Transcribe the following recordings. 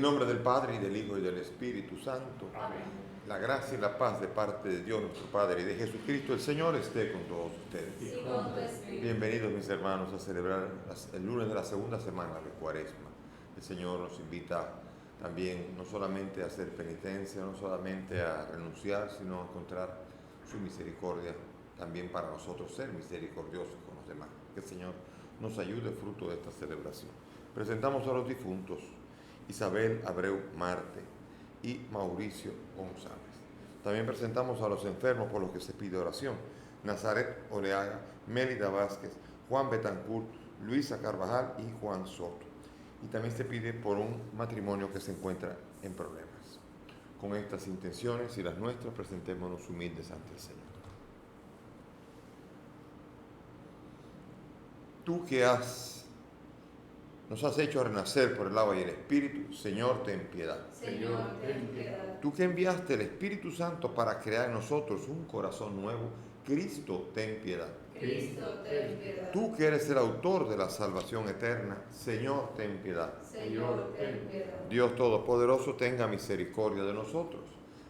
nombre del Padre, y del Hijo, y del Espíritu Santo. Amén. La gracia y la paz de parte de Dios nuestro Padre y de Jesucristo el Señor esté con todos ustedes. Y con tu espíritu. Bienvenidos mis hermanos a celebrar el lunes de la segunda semana de Cuaresma. El Señor nos invita también no solamente a hacer penitencia, no solamente a renunciar, sino a encontrar su misericordia también para nosotros, ser misericordiosos con los demás. Que el Señor nos ayude fruto de esta celebración. Presentamos a los difuntos: Isabel Abreu Marte y Mauricio González. También presentamos a los enfermos por los que se pide oración: Nazaret Oleaga, Mélida Vázquez, Juan Betancourt, Luisa Carvajal y Juan Soto. Y también se pide por un matrimonio que se encuentra en problemas. Con estas intenciones y las nuestras, presentémonos humildes ante el Señor. Tú que nos has hecho renacer por el agua y el Espíritu, Señor, ten piedad. Señor, ten piedad. Tú que enviaste el Espíritu Santo para crear en nosotros un corazón nuevo, Cristo, ten piedad. Cristo, ten piedad. Tú que eres el autor de la salvación eterna, Señor, ten piedad. Señor, ten piedad. Dios Todopoderoso, tenga misericordia de nosotros,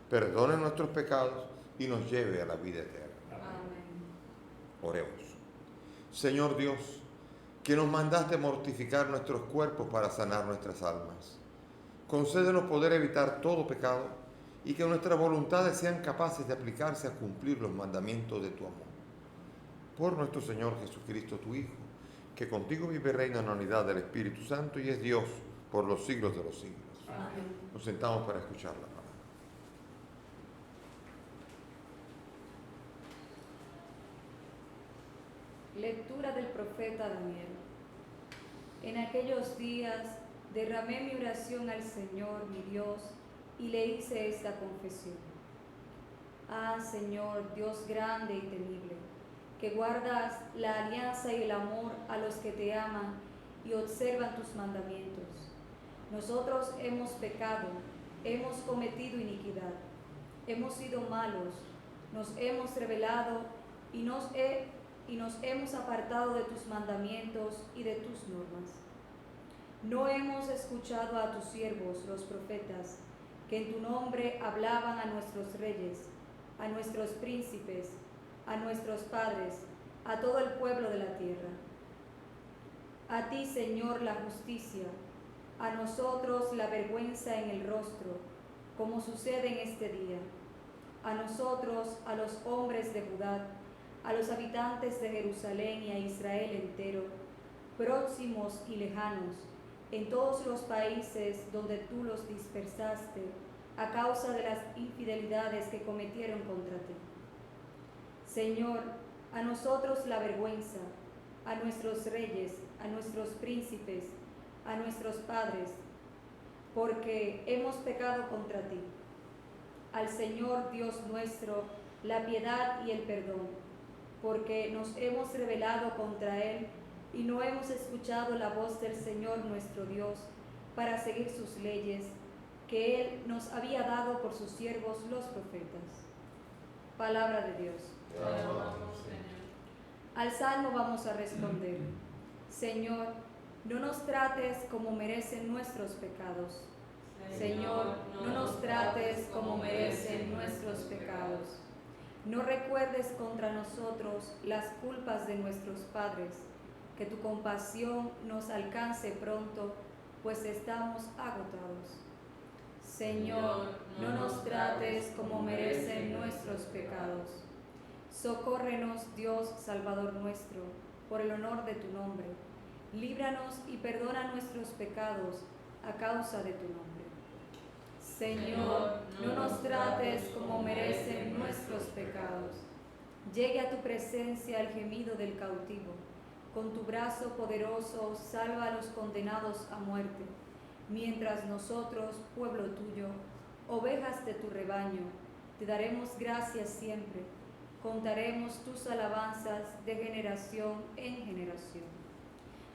perdone nuestros pecados y nos lleve a la vida eterna. Amén. Oremos. Señor Dios, que nos mandaste mortificar nuestros cuerpos para sanar nuestras almas, concédenos poder evitar todo pecado y que nuestras voluntades sean capaces de aplicarse a cumplir los mandamientos de tu amor. Por nuestro Señor Jesucristo, tu Hijo, que contigo vive y reina en la unidad del Espíritu Santo y es Dios por los siglos de los siglos. Amén. Nos sentamos para escuchar la palabra. Lectura del profeta Daniel. En aquellos días derramé mi oración al Señor, mi Dios, y le hice esta confesión. Ah, Señor, Dios grande y temible, que guardas la alianza y el amor a los que te aman y observan tus mandamientos. Nosotros hemos pecado, hemos cometido iniquidad, hemos sido malos, nos hemos rebelado y nos hemos apartado de tus mandamientos y de tus normas. No hemos escuchado a tus siervos, los profetas, que en tu nombre hablaban a nuestros reyes, a nuestros príncipes, a nuestros padres, a todo el pueblo de la tierra. A ti, Señor, la justicia, a nosotros la vergüenza en el rostro, como sucede en este día. A nosotros, a los hombres de Judá, a los habitantes de Jerusalén y a Israel entero, próximos y lejanos, en todos los países donde tú los dispersaste, a causa de las infidelidades que cometieron contra ti. Señor, a nosotros la vergüenza, a nuestros reyes, a nuestros príncipes, a nuestros padres, porque hemos pecado contra ti. Al Señor Dios nuestro, la piedad y el perdón, porque nos hemos rebelado contra Él y no hemos escuchado la voz del Señor nuestro Dios para seguir sus leyes, que Él nos había dado por sus siervos los profetas. Palabra de Dios. Te alabamos, Señor. Al salmo vamos a responder: Señor, no nos trates como merecen nuestros pecados. Señor, no nos trates como merecen nuestros pecados. No recuerdes contra nosotros las culpas de nuestros padres, que tu compasión nos alcance pronto, pues estamos agotados. Señor, no nos trates como merecen nuestros pecados. Socórrenos, Dios Salvador nuestro, por el honor de tu nombre. Líbranos y perdona nuestros pecados a causa de tu nombre. Señor, no nos trates como merecen nuestros pecados. Llegue a tu presencia el gemido del cautivo. Con tu brazo poderoso salva a los condenados a muerte, mientras nosotros, pueblo tuyo, ovejas de tu rebaño, te daremos gracias siempre. Contaremos tus alabanzas de generación en generación.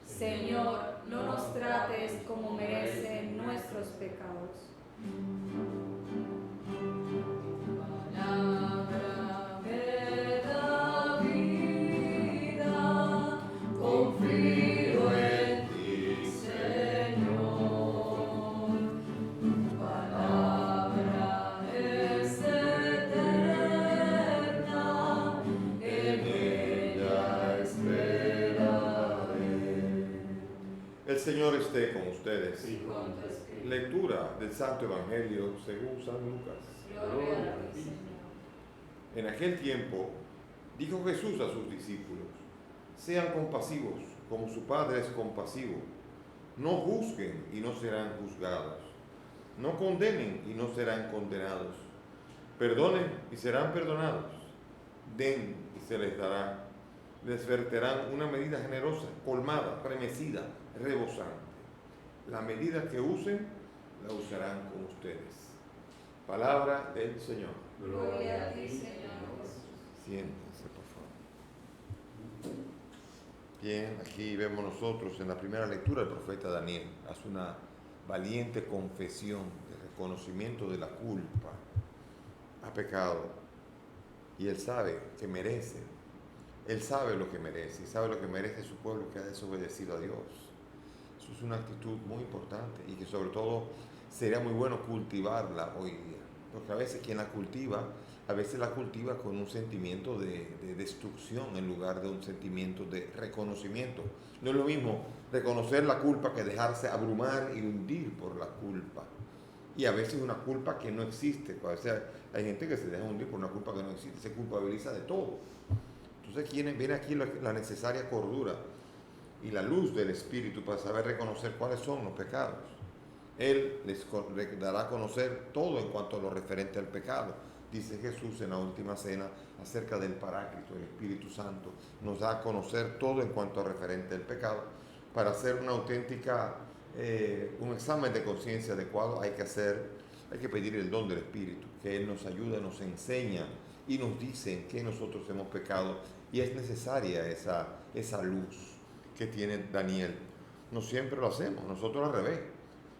Señor, no nos trates como merecen nuestros pecados. Palabra que da vida, confío en ti, Señor. El Señor esté con ustedes. Sí, con tu espíritu. Lectura del Santo Evangelio según San Lucas. Gloria a ti, Señor. En aquel tiempo dijo Jesús a sus discípulos: sean compasivos como su Padre es compasivo. No juzguen y no serán juzgados. No condenen y no serán condenados. Perdonen y serán perdonados. Den y se les dará. Les verterán una medida generosa, colmada, remecida, rebosante. La medida que usen, la usarán con ustedes. Palabra del Señor. Gloria a ti, Señor Jesús. Siéntense, por favor. Bien, aquí vemos nosotros en la primera lectura el profeta Daniel hace una valiente confesión de reconocimiento de la culpa. Ha pecado y él sabe que merece. Él sabe lo que merece y sabe lo que merece su pueblo que ha desobedecido a Dios. Eso es una actitud muy importante y que sobre todo sería muy bueno cultivarla hoy día. Porque a veces quien la cultiva, a veces la cultiva con un sentimiento de destrucción en lugar de un sentimiento de reconocimiento. No es lo mismo reconocer la culpa que dejarse abrumar y hundir por la culpa. Y a veces una culpa que no existe. A veces hay gente que se deja hundir por una culpa que no existe, se culpabiliza de todo. Entonces viene aquí la necesaria cordura y la luz del Espíritu para saber reconocer cuáles son los pecados. Él les dará a conocer todo en cuanto a lo referente al pecado. Dice Jesús en la última cena acerca del Paráclito, el Espíritu Santo. Nos da a conocer todo en cuanto a referente al pecado. Para hacer una auténtica, un examen de conciencia adecuado hay que pedir el don del Espíritu, que Él nos ayude, nos enseña y nos dice en qué nosotros hemos pecado. Y es necesaria esa luz que tiene Daniel. No siempre lo hacemos, nosotros al revés.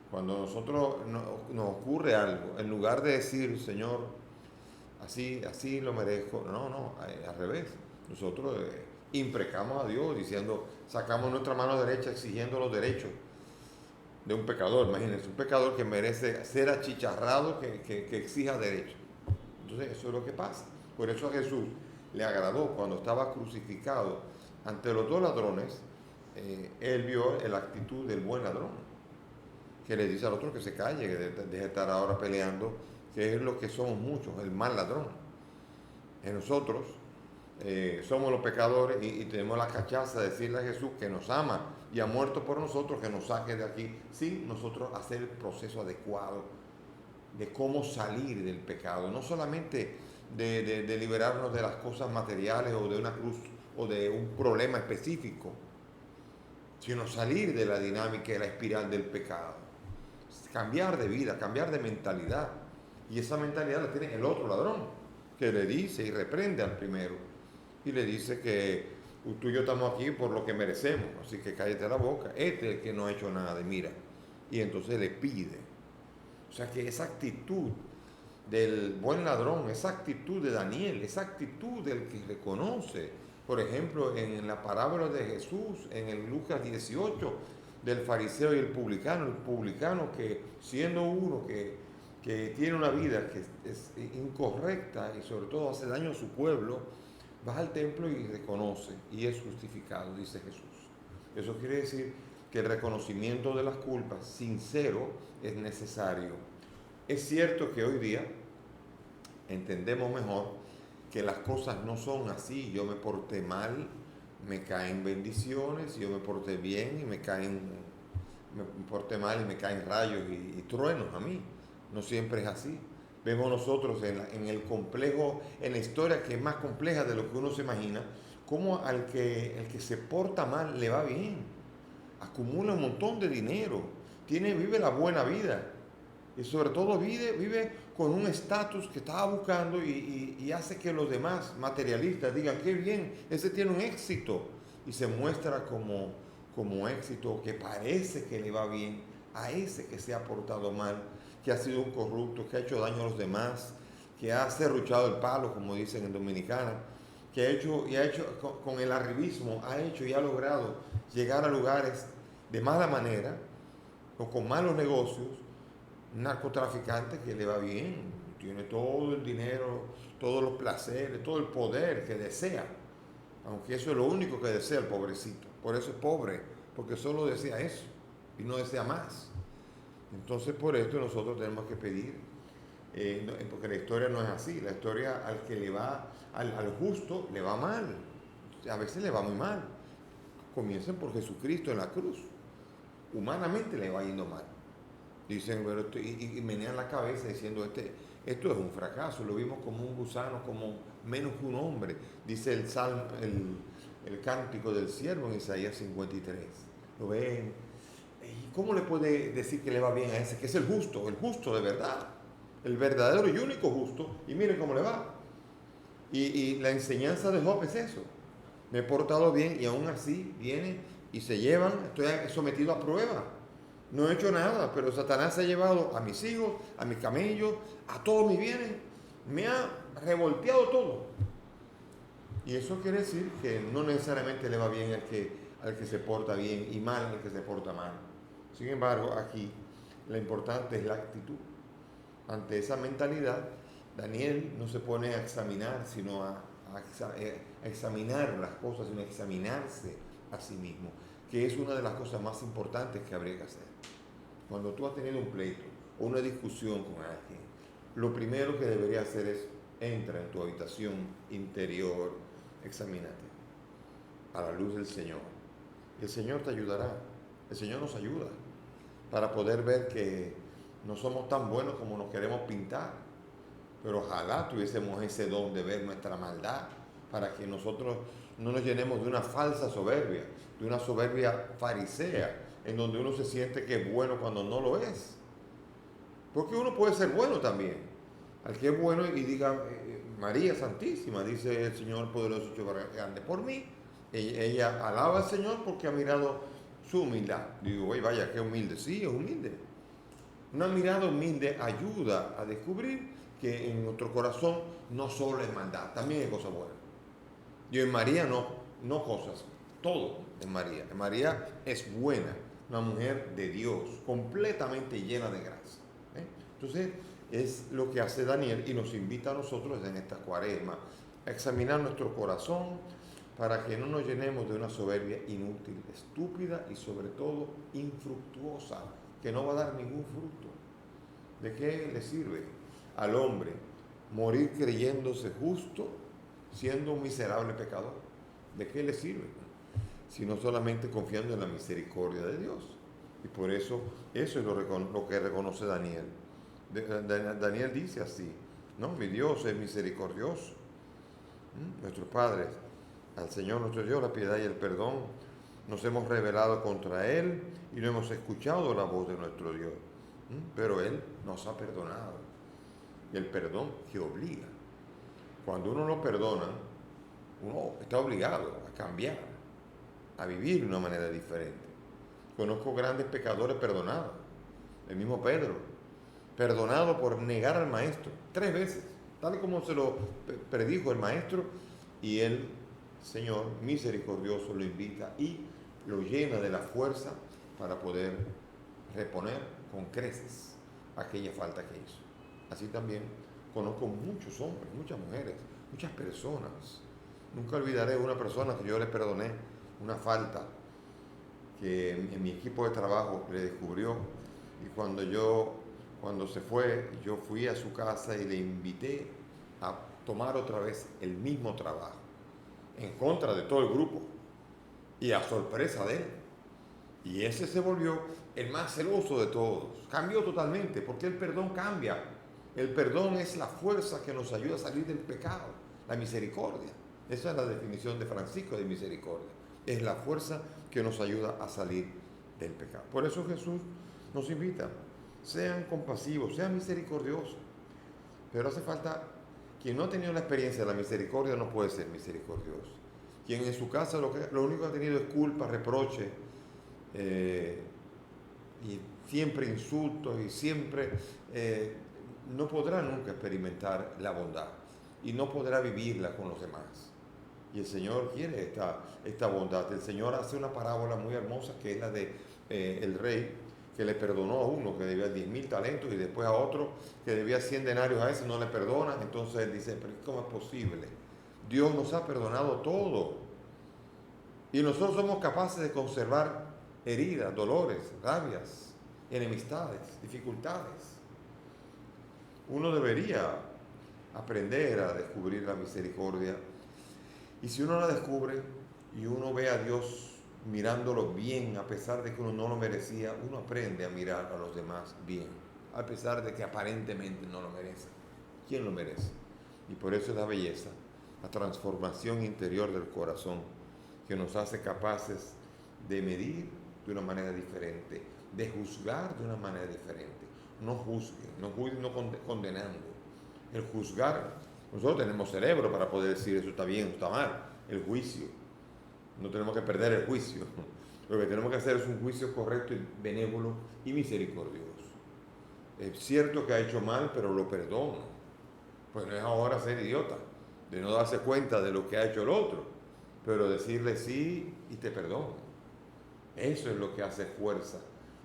Cuando a nosotros nos ocurre algo, en lugar de decir, Señor, así lo merezco, no, al revés. Nosotros imprecamos a Dios diciendo, sacamos nuestra mano derecha exigiendo los derechos de un pecador. Imagínense, un pecador que merece ser achicharrado, que exija derechos. Entonces eso es lo que pasa. Por eso a Jesús le agradó cuando estaba crucificado ante los dos ladrones. Él vio la actitud del buen ladrón, que le dice al otro que se calle, que deje de estar ahora peleando, que es lo que somos muchos, el mal ladrón. En nosotros somos los pecadores y tenemos la cachaza de decirle a Jesús que nos ama y ha muerto por nosotros, que nos saque de aquí, sin nosotros hacer el proceso adecuado de cómo salir del pecado, no solamente de liberarnos de las cosas materiales o de una cruz o de un problema específico, sino salir de la dinámica y de la espiral del pecado. Cambiar de vida, cambiar de mentalidad. Y esa mentalidad la tiene el otro ladrón, que le dice y reprende al primero. Y le dice que tú y yo estamos aquí por lo que merecemos, así que cállate la boca. Este es el que no ha hecho nada, y mira. Y entonces le pide. O sea que esa actitud del buen ladrón, esa actitud de Daniel, esa actitud del que reconoce. Por ejemplo, en la parábola de Jesús, en el Lucas 18, del fariseo y el publicano que siendo uno que tiene una vida que es incorrecta y sobre todo hace daño a su pueblo, va al templo y reconoce y es justificado, dice Jesús. Eso quiere decir que el reconocimiento de las culpas sincero es necesario. Es cierto que hoy día entendemos mejor que las cosas no son así. Yo me porté mal, me caen bendiciones, yo me porté bien y me porté mal y me caen rayos y truenos a mí. No siempre es así. Vemos nosotros en el complejo, en la historia que es más compleja de lo que uno se imagina, cómo el que se porta mal le va bien, acumula un montón de dinero, vive la buena vida y sobre todo vive con un estatus que estaba buscando y hace que los demás materialistas digan, qué bien, ese tiene un éxito y se muestra como éxito, que parece que le va bien a ese que se ha portado mal, que ha sido un corrupto, que ha hecho daño a los demás, que ha serruchado el palo, como dicen en Dominicana, que ha hecho con el arribismo, ha hecho y ha logrado llegar a lugares de mala manera o con malos negocios. Un narcotraficante que le va bien, tiene todo el dinero, todos los placeres, todo el poder que desea, aunque eso es lo único que desea el pobrecito. Por eso es pobre, porque solo desea eso. y no desea más. Entonces por esto nosotros tenemos que pedir, porque la historia no es así. La historia al que le va, al justo le va mal, a veces le va muy mal. Comiencen por Jesucristo en la cruz. Humanamente le va yendo mal. Dicen, pero y menean la cabeza diciendo, esto es un fracaso, lo vimos como un gusano, como menos que un hombre. Dice el salmo, el cántico del siervo en Isaías 53. ¿Lo ven? ¿Y cómo le puede decir que le va bien a ese? Que es el justo de verdad, el verdadero y único justo. Y miren cómo le va. Y la enseñanza de Job es eso. Me he portado bien y aún así viene y se llevan, estoy sometido a prueba. No he hecho nada, pero Satanás se ha llevado a mis hijos, a mis camellos, a todos mis bienes. Me ha revolteado todo. Y eso quiere decir que no necesariamente le va bien al que se porta bien y mal al que se porta mal. Sin embargo, aquí lo importante es la actitud. Ante esa mentalidad, Daniel no se pone a examinar, sino a examinar las cosas, sino a examinarse a sí mismo, que es una de las cosas más importantes que habría que hacer. Cuando tú has tenido un pleito o una discusión con alguien, lo primero que deberías hacer es entra en tu habitación interior, examínate a la luz del Señor. El Señor te ayudará, el Señor nos ayuda para poder ver que no somos tan buenos como nos queremos pintar, pero ojalá tuviésemos ese don de ver nuestra maldad para que nosotros no nos llenemos de una falsa soberbia, de una soberbia farisea, en donde uno se siente que es bueno cuando no lo es. Porque uno puede ser bueno también. Al que es bueno y diga, María Santísima, dice el Señor poderoso hecho grande por mí. Ella alaba al Señor porque ha mirado su humildad. Digo, oye, vaya, qué humilde. Sí, es humilde. Una mirada humilde ayuda a descubrir que en nuestro corazón no solo es maldad, también hay cosas buenas. Yo en María no cosas, todo en María. En María es buena, una mujer de Dios, completamente llena de gracia. Entonces, es lo que hace Daniel y nos invita a nosotros en esta cuaresma a examinar nuestro corazón para que no nos llenemos de una soberbia inútil, estúpida y sobre todo infructuosa, que no va a dar ningún fruto. ¿De qué le sirve al hombre morir creyéndose justo siendo un miserable pecador? ¿De qué le sirve? Sino solamente confiando en la misericordia de Dios. Y por eso es lo que reconoce Daniel. Daniel dice así, ¿no? Mi Dios es misericordioso. Nuestros padres, al Señor nuestro Dios, la piedad y el perdón, nos hemos rebelado contra Él y no hemos escuchado la voz de nuestro Dios. Pero Él nos ha perdonado. Y el perdón que obliga. Cuando uno lo perdona, uno está obligado a cambiar, a vivir de una manera diferente. Conozco grandes pecadores perdonados. El mismo Pedro, perdonado por negar al maestro 3 veces, tal como se lo predijo el maestro, y el Señor misericordioso lo invita y lo llena de la fuerza para poder reponer con creces aquella falta que hizo. Así también conozco muchos hombres, muchas mujeres, muchas personas. Nunca olvidaré una persona que yo le perdoné una falta que en mi equipo de trabajo le descubrió, y cuando se fue, yo fui a su casa y le invité a tomar otra vez el mismo trabajo, en contra de todo el grupo y a sorpresa de él. Y ese se volvió el más celoso de todos. Cambió totalmente, porque el perdón cambia. El perdón es la fuerza que nos ayuda a salir del pecado, la misericordia. Esa es la definición de Francisco de misericordia. Es la fuerza que nos ayuda a salir del pecado. Por eso Jesús nos invita, sean compasivos, sean misericordiosos. Pero hace falta, quien no ha tenido la experiencia de la misericordia no puede ser misericordioso. Quien en su casa lo único que ha tenido es culpa, reproche, y siempre insultos y siempre no podrá nunca experimentar la bondad y no podrá vivirla con los demás. Y el Señor quiere esta bondad. El Señor hace una parábola muy hermosa que es la de el rey que le perdonó a uno que debía 10.000 talentos y después a otro que debía 100 denarios, a ese no le perdona. Entonces él dice, pero ¿cómo es posible? Dios nos ha perdonado todo y nosotros somos capaces de conservar heridas, dolores, rabias, enemistades, dificultades. Uno debería aprender a descubrir la misericordia. Y si uno la descubre y uno ve a Dios mirándolo bien, a pesar de que uno no lo merecía, uno aprende a mirar a los demás bien, a pesar de que aparentemente no lo merece. ¿Quién lo merece? Y por eso es la belleza, la transformación interior del corazón, que nos hace capaces de medir de una manera diferente, de juzgar de una manera diferente. No juzguen, no condenando. El juzgar, nosotros tenemos cerebro para poder decir eso está bien, eso está mal. El juicio, no tenemos que perder el juicio. Lo que tenemos que hacer es un juicio correcto y benévolo y misericordioso. Es cierto que ha hecho mal, pero lo perdono. Pues no es ahora ser idiota, de no darse cuenta de lo que ha hecho el otro, pero decirle sí y te perdono. Eso es lo que hace fuerza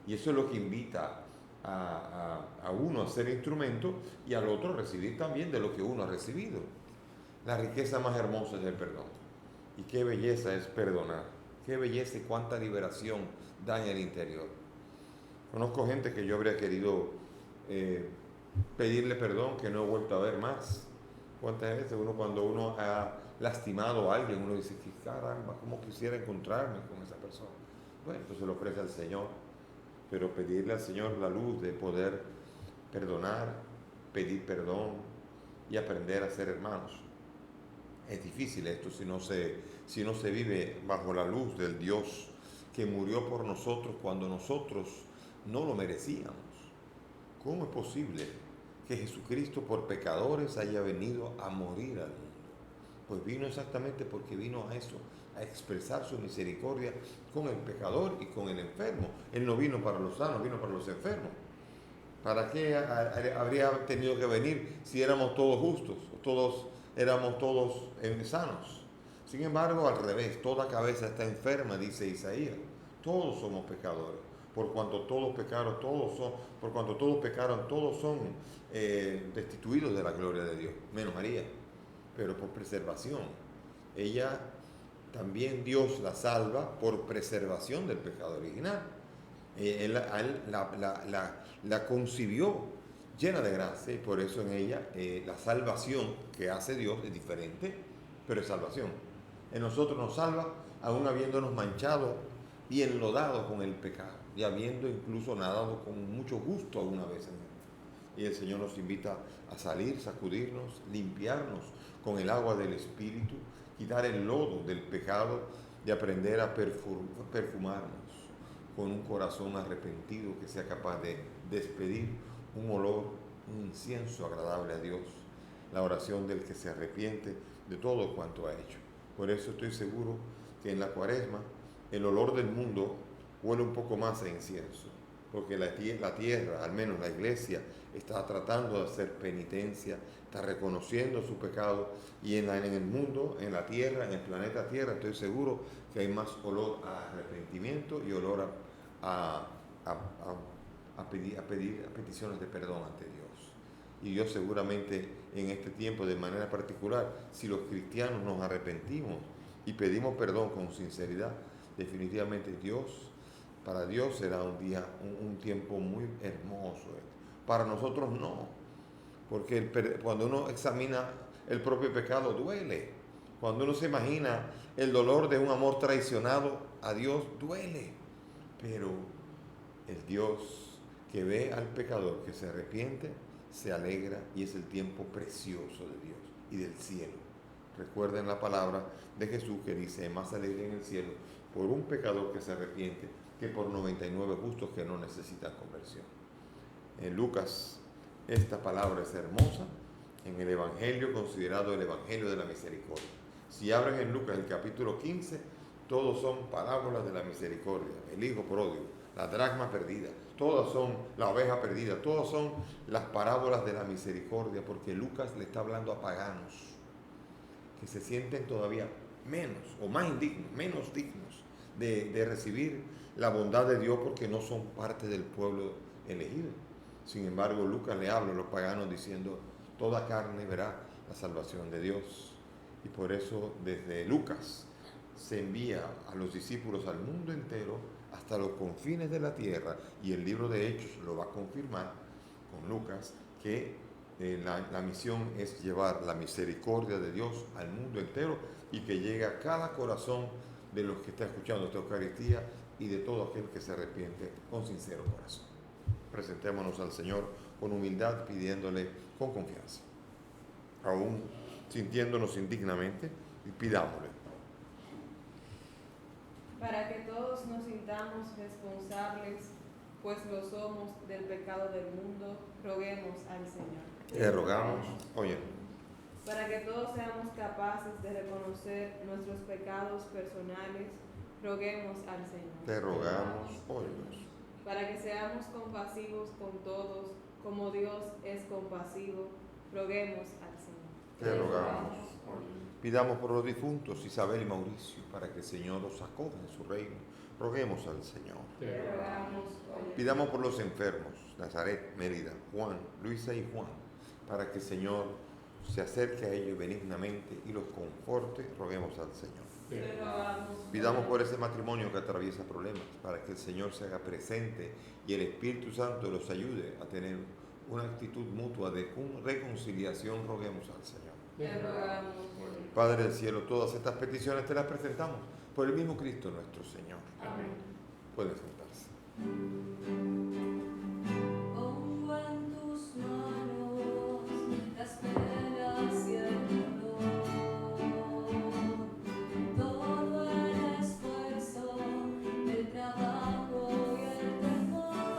y eso es lo que invita a uno a ser instrumento y al otro a recibir también de lo que uno ha recibido. La riqueza más hermosa es el perdón. Y qué belleza es perdonar. Qué belleza y cuánta liberación da en el interior. Conozco gente que yo habría querido pedirle perdón que no he vuelto a ver más. ¿Cuántas veces cuando uno ha lastimado a alguien, uno dice, caramba, cómo quisiera encontrarme con esa persona? Bueno, pues se lo ofrece al Señor, pero pedirle al Señor la luz de poder perdonar, pedir perdón y aprender a ser hermanos. Es difícil esto si no se vive bajo la luz del Dios que murió por nosotros cuando nosotros no lo merecíamos. ¿Cómo es posible que Jesucristo por pecadores haya venido a morir al mundo? Pues vino exactamente porque vino a eso, a expresar su misericordia con el pecador y con el enfermo. Él no vino para los sanos, vino para los enfermos. ¿Para qué habría tenido que venir si éramos todos justos, éramos todos sanos? Sin embargo, al revés, toda cabeza está enferma, dice Isaías. Todos somos pecadores. Por cuanto todos pecaron, todos son destituidos de la gloria de Dios, menos María, pero por preservación. Ella también Dios la salva por preservación del pecado original. Él la concibió llena de gracia y por eso en ella la salvación que hace Dios es diferente, pero es salvación. En nosotros nos salva aún habiéndonos manchado y enlodado con el pecado y habiendo incluso nadado con mucho gusto alguna vez en él. Y el Señor nos invita a salir, sacudirnos, limpiarnos con el agua del Espíritu, quitar el lodo del pecado y aprender a perfumarnos con un corazón arrepentido que sea capaz de despedir un olor, un incienso agradable a Dios, la oración del que se arrepiente de todo cuanto ha hecho. Por eso estoy seguro que en la Cuaresma el olor del mundo huele un poco más a incienso, porque la tierra, al menos la iglesia, está tratando de hacer penitencia, está reconociendo su pecado y en el mundo, en la tierra, en el planeta Tierra, estoy seguro que hay más olor a arrepentimiento y olor a peticiones de perdón ante Dios. Y Dios seguramente en este tiempo de manera particular, si los cristianos nos arrepentimos y pedimos perdón con sinceridad, definitivamente para Dios será un tiempo muy hermoso. Para nosotros no, porque cuando uno examina el propio pecado duele. Cuando uno se imagina el dolor de un amor traicionado a Dios duele. Pero el Dios que ve al pecador que se arrepiente, se alegra y es el tiempo precioso de Dios y del cielo. Recuerden la palabra de Jesús que dice, más alegre en el cielo por un pecador que se arrepiente que por 99 justos que no necesitan conversión. En Lucas, esta palabra es hermosa, en el Evangelio considerado el Evangelio de la Misericordia. Si abren en Lucas el capítulo 15, todos son parábolas de la misericordia, el hijo pródigo, la dracma perdida, todas son la oveja perdida, todas son las parábolas de la misericordia, porque Lucas le está hablando a paganos que se sienten todavía menos o más indignos, menos dignos de recibir la bondad de Dios porque no son parte del pueblo elegido. Sin embargo, Lucas le habla a los paganos diciendo, toda carne verá la salvación de Dios. Y por eso desde Lucas se envía a los discípulos al mundo entero hasta los confines de la tierra, y el libro de Hechos lo va a confirmar con Lucas, que la misión es llevar la misericordia de Dios al mundo entero y que llegue a cada corazón de los que está escuchando esta Eucaristía y de todo aquel que se arrepiente con sincero corazón. Presentémonos al Señor con humildad, pidiéndole con confianza, aún sintiéndonos indignamente, y pidámosle. Para que todos nos sintamos responsables, pues lo somos, del pecado del mundo, roguemos al Señor. Te rogamos, oye. Para que todos seamos capaces de reconocer nuestros pecados personales, roguemos al Señor. Te rogamos, óyenos. Para que seamos compasivos con todos, como Dios es compasivo, roguemos al Señor. Te rogamos, óyenos. Pidamos por los difuntos Isabel y Mauricio, para que el Señor los acoja en su reino. Roguemos al Señor. Te rogamos, Pidamos por los enfermos, Nazaret, Mérida, Juan, Luisa y Juan, para que el Señor se acerque a ellos benignamente y los conforte. Roguemos al Señor. te rogamos. Pidamos por ese matrimonio que atraviesa problemas, para que el Señor se haga presente y el Espíritu Santo los ayude a tener una actitud mutua de reconciliación. Roguemos al Señor. Te rogamos. Padre del cielo, todas estas peticiones te las presentamos por el mismo Cristo nuestro Señor. Amén. Pueden sentarse. Pongo en tus manos las penas y el dolor, todo el esfuerzo, el trabajo y el temor,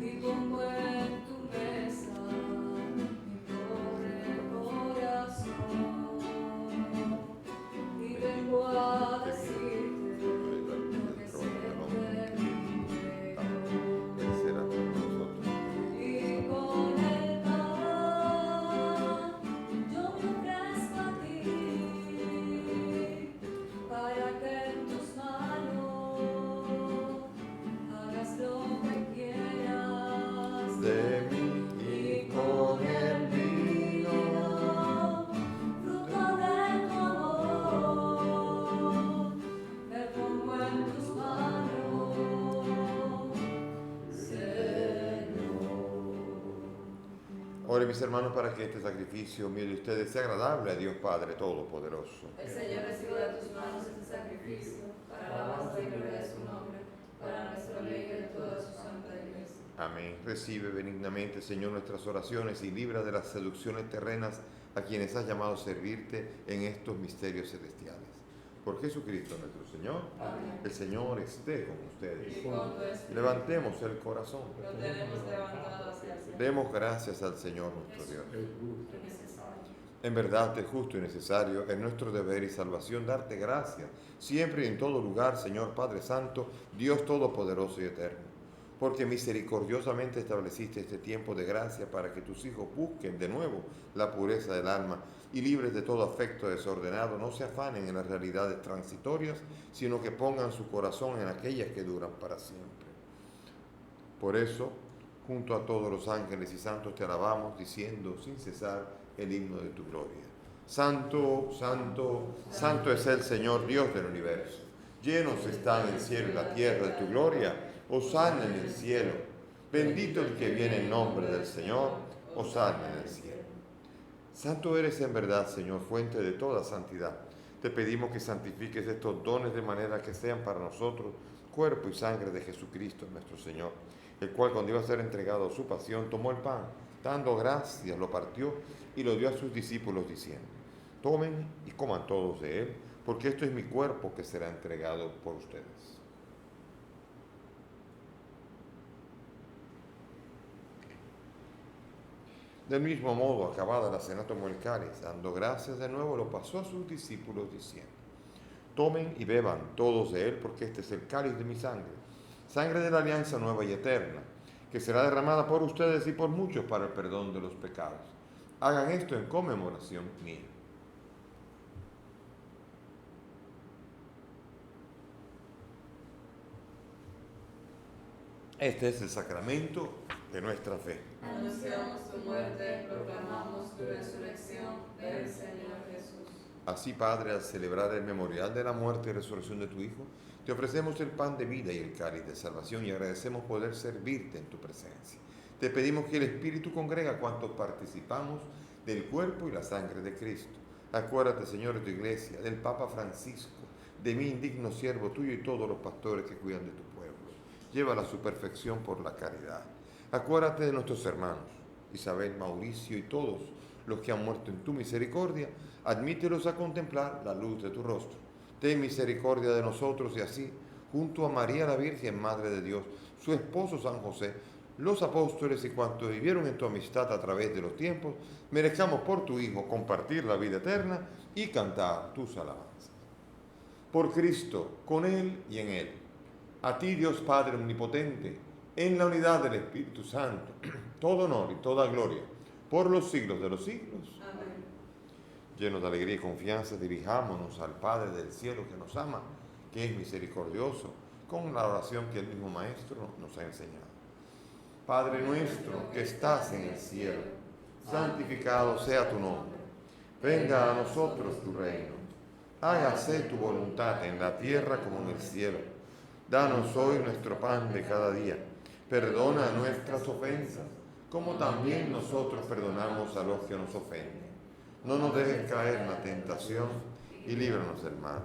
y pongo en tu mesa mi pobre corazón, y vengo a decirte lo que siempre vivo. Él será con nosotros. Y con el pan yo me ofrezco a ti, para que en tus manos hagas lo que quieras De mí y con el vino, fruto de tu amor, me pongo en tus manos, Señor. Ore, mis hermanos, para que este sacrificio mío de ustedes sea agradable a Dios Padre Todopoderoso. El Señor reciba de tus manos este sacrificio, para la alabanza y gloria de su nombre, para nuestro bien y de toda su santa iglesia. Amén. Recibe benignamente, Señor, nuestras oraciones y libra de las seducciones terrenas a quienes has llamado a servirte en estos misterios celestiales. Por Jesucristo nuestro Señor. Amén. El Señor esté con ustedes. Y con tu espíritu. Levantemos el corazón. Lo tenemos levantado hacia el Señor. Demos gracias al Señor nuestro Dios. Es necesario. En verdad es justo y necesario, es nuestro deber y salvación darte gracias, siempre y en todo lugar, Señor Padre Santo, Dios Todopoderoso y Eterno, porque misericordiosamente estableciste este tiempo de gracia para que tus hijos busquen de nuevo la pureza del alma y libres de todo afecto desordenado, no se afanen en las realidades transitorias, sino que pongan su corazón en aquellas que duran para siempre. Por eso, junto a todos los ángeles y santos te alabamos, diciendo sin cesar el himno de tu gloria. Santo, santo, santo es el Señor Dios del universo. Llenos están el cielo y la tierra de tu gloria. Hosana en el cielo. Bendito el que viene en nombre del Señor. Hosana en el cielo. Santo eres en verdad, Señor, fuente de toda santidad. Te pedimos que santifiques estos dones de manera que sean para nosotros cuerpo y sangre de Jesucristo nuestro Señor, el cual cuando iba a ser entregado a su pasión tomó el pan, dando gracias, lo partió y lo dio a sus discípulos diciendo: tomen y coman todos de él, porque esto es mi cuerpo que será entregado por ustedes. Del mismo modo, acabada la cena, tomó el cáliz, dando gracias de nuevo, lo pasó a sus discípulos diciendo: tomen y beban todos de él, porque este es el cáliz de mi sangre, sangre de la alianza nueva y eterna, que será derramada por ustedes y por muchos para el perdón de los pecados. Hagan esto en conmemoración mía. Este es el sacramento de nuestra fe. Anunciamos tu muerte, proclamamos tu resurrección. Ven, Señor Jesús. Así, Padre, al celebrar el memorial de la muerte y resurrección de tu Hijo, Te ofrecemos el pan de vida y el cáliz de salvación y agradecemos poder servirte en tu presencia. Te pedimos que el Espíritu congrega a cuantos participamos del cuerpo y la sangre de Cristo. Acuérdate, Señor, de tu iglesia, del Papa Francisco, de mí, indigno siervo tuyo, y todos los pastores que cuidan de tu pueblo. Llévala a su perfección por la caridad. Acuérdate de nuestros hermanos, Isabel, Mauricio y todos los que han muerto en tu misericordia. Admítelos a contemplar la luz de tu rostro. Ten misericordia de nosotros y así, junto a María la Virgen, Madre de Dios, su esposo San José, los apóstoles y cuantos vivieron en tu amistad a través de los tiempos, merezcamos por tu Hijo compartir la vida eterna y cantar tus alabanzas. Por Cristo, con Él y en Él. A ti, Dios Padre Omnipotente, en la unidad del Espíritu Santo, todo honor y toda gloria, por los siglos de los siglos. Amén. Llenos de alegría y confianza, dirijámonos al Padre del cielo que nos ama, que es misericordioso, con la oración que el mismo Maestro nos ha enseñado. Padre nuestro que estás en el cielo, santificado sea tu nombre. Venga a nosotros tu reino. Hágase tu voluntad en la tierra como en el cielo. Danos hoy nuestro pan de cada día. Perdona nuestras ofensas, como también nosotros perdonamos a los que nos ofenden. No nos dejes caer en la tentación y líbranos del mal.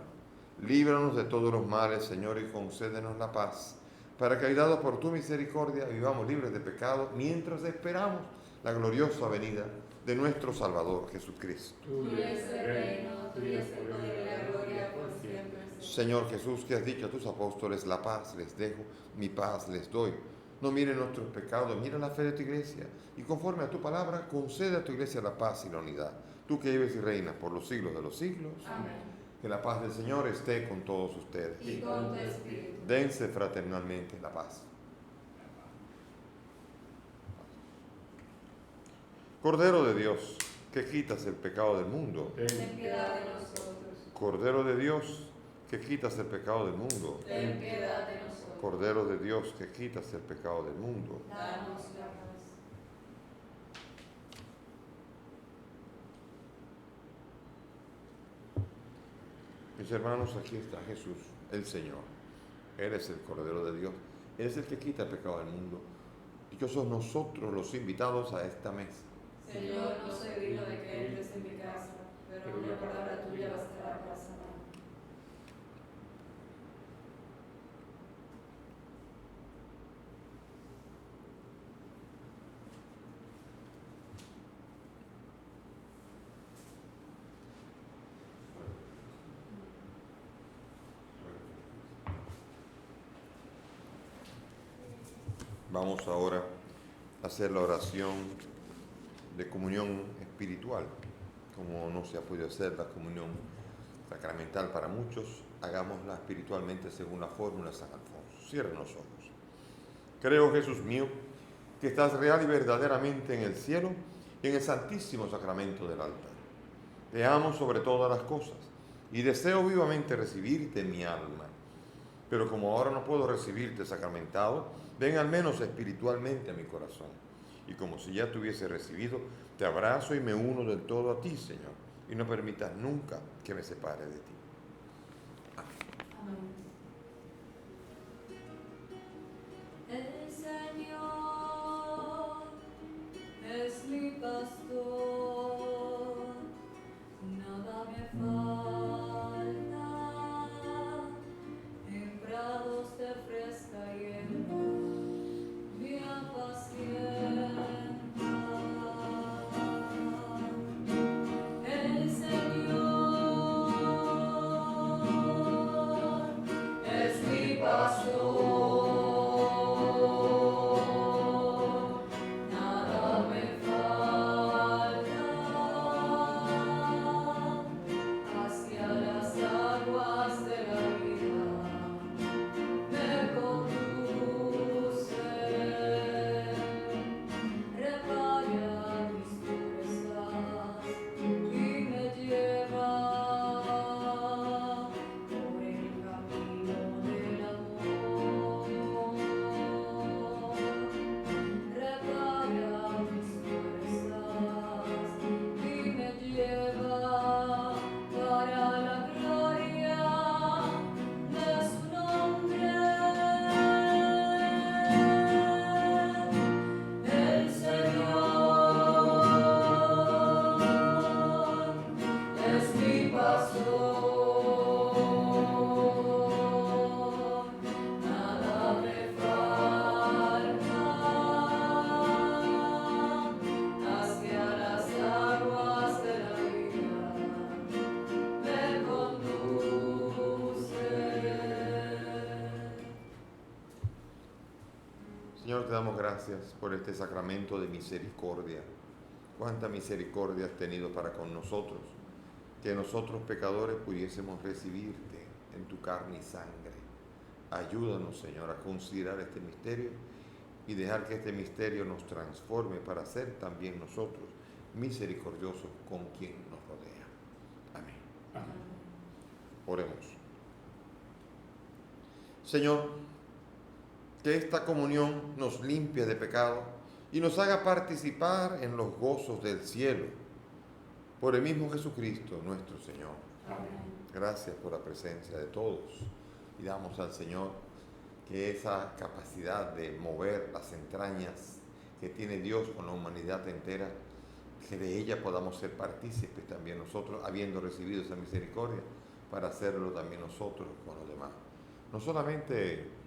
Líbranos de todos los males, Señor, y concédenos la paz, para que, ayudados por tu misericordia, vivamos libres de pecado mientras esperamos la gloriosa venida de nuestro Salvador Jesucristo. Tuyo es el reino, tuyo es el poder y la gloria por siempre. Señor Jesús, que has dicho a tus apóstoles, la paz les dejo, mi paz les doy. No miren nuestros pecados, mira la fe de tu iglesia, y conforme a tu palabra, concede a tu iglesia la paz y la unidad. Tú que vives y reinas por los siglos de los siglos. Amén. Que la paz del Señor esté con todos ustedes. Y con tu espíritu. Dense fraternalmente la paz. Cordero de Dios, que quitas el pecado del mundo. Ten piedad de nosotros. Cordero de Dios, que quitas el pecado del mundo. Ten piedad de nosotros. Cordero de Dios, que quitas el pecado del mundo. Danos la paz. Mis hermanos, aquí está Jesús, el Señor. Él es el Cordero de Dios. Él es el que quita el pecado del mundo. Dichosos nosotros los invitados a esta mesa. Señor, no soy digno de que entres en mi casa, pero una palabra tuya bastará para sanar. Vamos ahora a hacer la oración de comunión espiritual. Como no se ha podido hacer la comunión sacramental para muchos, hagámosla espiritualmente según la fórmula de San Alfonso. Cierren los ojos. Creo, Jesús mío, que estás real y verdaderamente en el cielo y en el santísimo sacramento del altar. Te amo sobre todas las cosas y deseo vivamente recibirte en mi alma. Pero como ahora no puedo recibirte sacramentado, ven al menos espiritualmente a mi corazón. Y como si ya te hubiese recibido, te abrazo y me uno del todo a ti, Señor, y no permitas nunca que me separe de ti. Amén. El Señor es mi pastor, nada me falta, en prados de fresca hierba me apacienta. El Señor Señor, te damos gracias por este sacramento de misericordia. Cuánta misericordia has tenido para con nosotros, que nosotros pecadores pudiésemos recibirte en tu carne y sangre. Ayúdanos, Señor, a considerar este misterio y dejar que este misterio nos transforme para ser también nosotros misericordiosos con quien nos rodea. Amén. Amén. Oremos. Señor, que esta comunión nos limpie de pecado y nos haga participar en los gozos del cielo. Por el mismo Jesucristo, nuestro Señor. Amén. Gracias por la presencia de todos. Y damos al Señor que esa capacidad de mover las entrañas que tiene Dios con la humanidad entera, que de ella podamos ser partícipes también nosotros, habiendo recibido esa misericordia, para hacerlo también nosotros con los demás. No solamente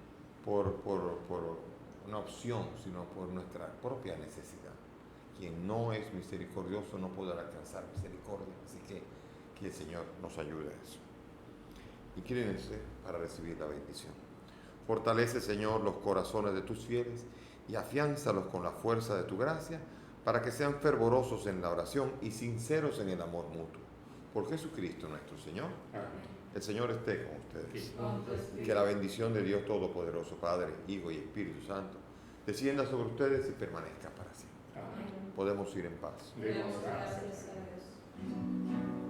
por una opción, sino por nuestra propia necesidad. Quien no es misericordioso no podrá alcanzar misericordia. Así que el Señor nos ayude a eso. Inclínense para recibir la bendición. Fortalece, Señor, los corazones de tus fieles y afiánzalos con la fuerza de tu gracia para que sean fervorosos en la oración y sinceros en el amor mutuo. Por Jesucristo nuestro Señor. Amén. El Señor esté con ustedes. Con tu espíritu. Que la bendición de Dios Todopoderoso, Padre, Hijo y Espíritu Santo, descienda sobre ustedes y permanezca para siempre. Amén. Podemos ir en paz. Demos Demos gracias. gracias a Dios.